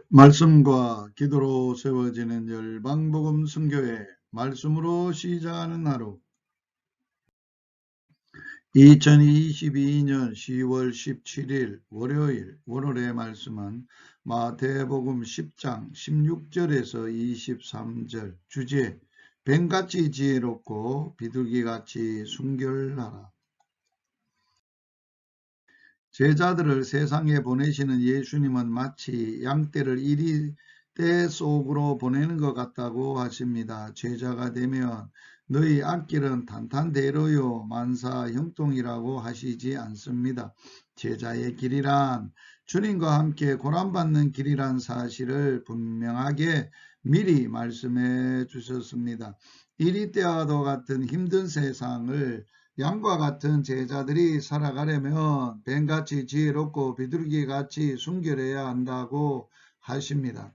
말씀과 기도로 세워지는 열방복음 선교회 말씀으로 시작하는 하루 2022년 10월 17일 월요일 오늘의 말씀은 마태복음 10장 16절에서 23절 주제 뱀같이 지혜롭고 비둘기같이 순결하라. 제자들을 세상에 보내시는 예수님은 마치 양떼를 이리 떼 속으로 보내는 것 같다고 하십니다. 제자가 되면 너희 앞길은 탄탄대로요 만사 형통이라고 하시지 않습니다. 제자의 길이란 주님과 함께 고난받는 길이란 사실을 분명하게 미리 말씀해 주셨습니다. 이리 때와도 같은 힘든 세상을 양과 같은 제자들이 살아가려면 뱀같이 지혜롭고 비둘기같이 순결해야 한다고 하십니다.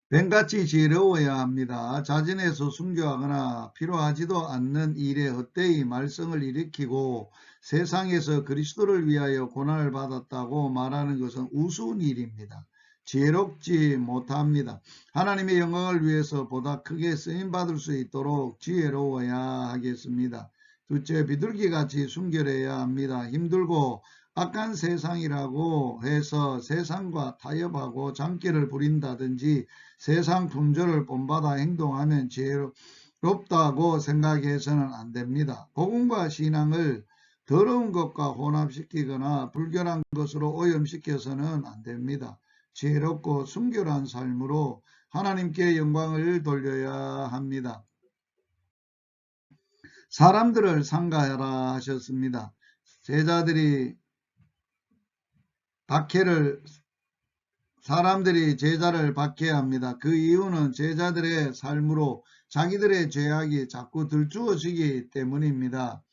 뱀같이 지혜로워야 합니다. 자진해서 순교하거나 필요하지도 않는 일에 헛되이 말썽을 일으키고 세상에서 그리스도를 위하여 고난을 받았다고 말하는 것은 우스운 일입니다. 지혜롭지 못합니다. 하나님의 영광을 위해서 보다 크게 쓰임받을 수 있도록 지혜로워야 하겠습니다. 둘째, 비둘기같이 순결해야 합니다. 힘들고 악한 세상이라고 해서 세상과 타협하고 장기를 부린다든지 세상 풍조를 본받아 행동하면 지혜롭다고 생각해서는 안 됩니다. 복음과 신앙을 더러운 것과 혼합시키거나 불결한 것으로 오염시켜서는 안 됩니다. 지혜롭고 순결한 삶으로 하나님께 영광을 돌려야 합니다. 사람들을 상가하라 하셨습니다. 사람들이 제자를 박해합니다. 그 이유는 제자들의 삶으로 자기들의 죄악이 자꾸 들추어지기 때문입니다.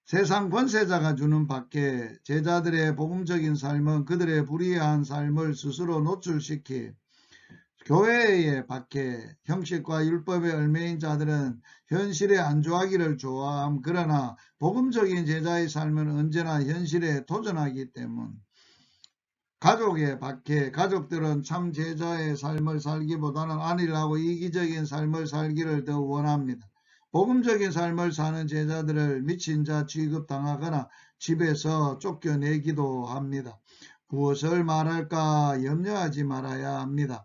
세상 권세자가 주는 박해, 제자들의 복음적인 삶은 그들의 불의한 삶을 스스로 노출시키 교회의 박해, 형식과 율법의 얽매인 자들은 현실에 안주하기를 좋아함. 그러나 복음적인 제자의 삶은 언제나 현실에 도전하기 때문. 가족의 박해, 가족들은 참 제자의 삶을 살기보다는 안일하고 이기적인 삶을 살기를 더 원합니다. 복음적인 삶을 사는 제자들을 미친 자 취급당하거나 집에서 쫓겨내기도 합니다. 무엇을 말할까 염려하지 말아야 합니다.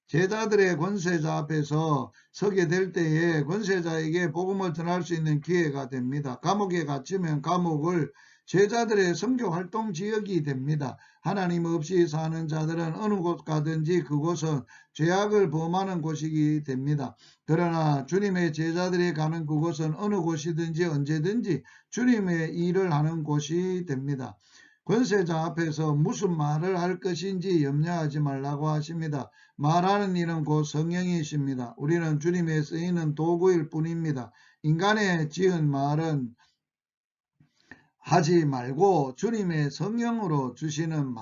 제자들의 권세자 앞에서 서게 될 때에 권세자에게 복음을 전할 수 있는 기회가 됩니다. 감옥에 갇히면 감옥을 제자들의 선교 활동 지역이 됩니다. 하나님 없이 사는 자들은 어느 곳 가든지 그곳은 죄악을 범하는 곳이 됩니다. 그러나 주님의 제자들이 가는 그곳은 어느 곳이든지 언제든지 주님의 일을 하는 곳이 됩니다. 권세자 앞에서 무슨 말을 할 것인지 염려하지 말라고 하십니다. 말하는 일은 곧 성령이십니다. 우리는 주님의 쓰이는 도구일 뿐입니다. 인간의 지은 말은 하지 말고 주님의 성령으로 주시는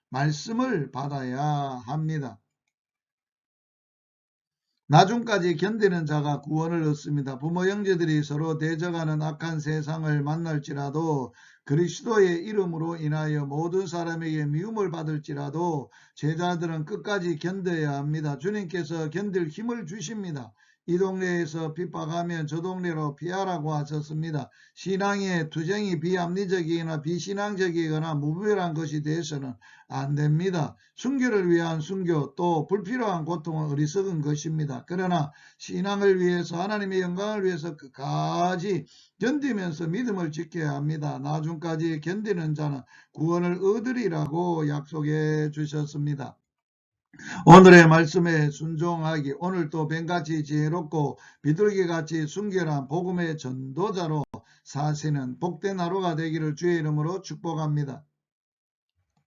말씀을 받아야 합니다. 나중까지 견디는 자가 구원을 얻습니다. 부모 형제들이 서로 대적하는 악한 세상을 만날지라도 그리스도의 이름으로 인하여 모든 사람에게 미움을 받을지라도 제자들은 끝까지 견뎌야 합니다. 주님께서 견딜 힘을 주십니다. 이 동네에서 핍박하면 저 동네로 피하라고 하셨습니다. 신앙의 투쟁이 비합리적이거나 비신앙적이거나 무분별한 것이 되어서는 안 됩니다. 순교를 위한 순교, 또 불필요한 고통은 어리석은 것입니다. 그러나 신앙을 위해서, 하나님의 영광을 위해서 끝까지 견디면서 믿음을 지켜야 합니다. 나중까지 견디는 자는 구원을 얻으리라고 약속해 주셨습니다. 오늘의 말씀에 순종하기, 오늘도 뱀같이 지혜롭고 비둘기같이 순결한 복음의 전도자로 사시는 복된 하루가 되기를 주의 이름으로 축복합니다.